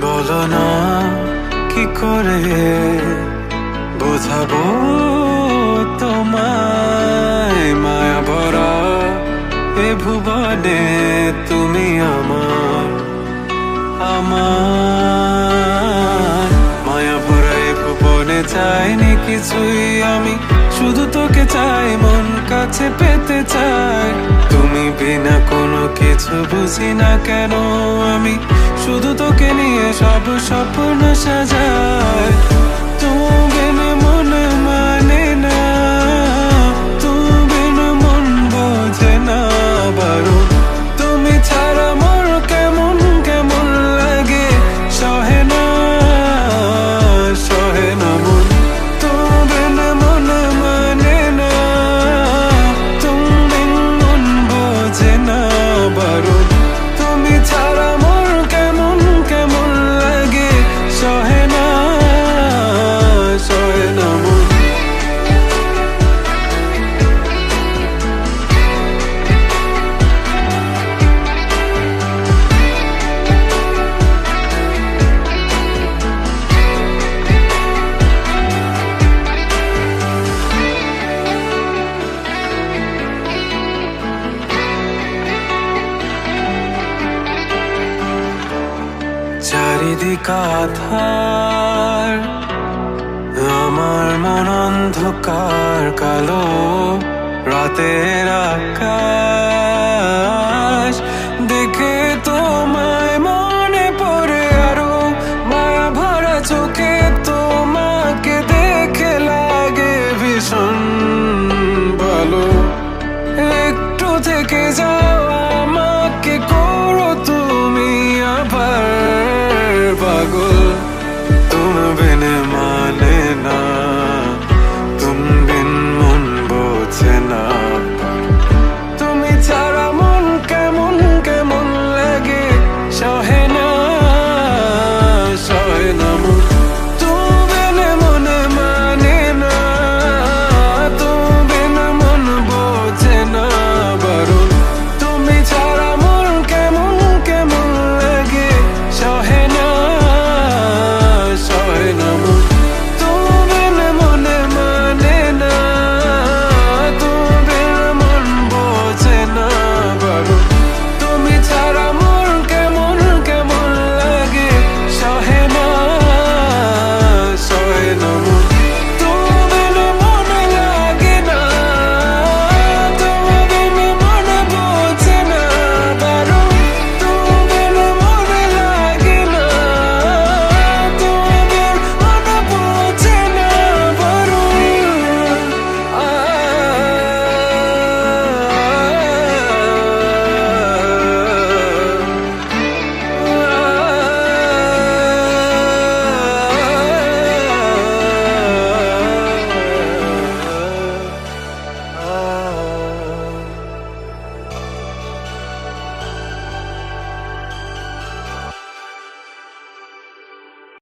বলো না কি করে বোঝাবো তোমায়, মায়া ভরা এ ভুবনে তুমি আমার আমার মায়া ভরা এ ভুবনে চাইনি কিছুই আমি, শুধু তোকে চাই, মন কাছে পেতে চাই। তুমি বিনা কোনো কিছু বুঝি না কেন আমি, শুধু তোকে নিয়ে সব স্বপ্ন সাজাই। তুমি বিনা মন মানে না, তুমি বিনা মন বোঝে না বারণ। তুমি ছাড়া মোর কেমন কেমন লাগে, সহে না সহে না মন। তুমি বিনা মন মানে না, তুমি বিনা মন বোঝে না বারণ। তুমি ছাড়া মোর কেমন কেমন লাগে, সহে না সহে না মন। চারিদিক আধার, আমার মন অন্ধকার কালো, রাতের আকাশ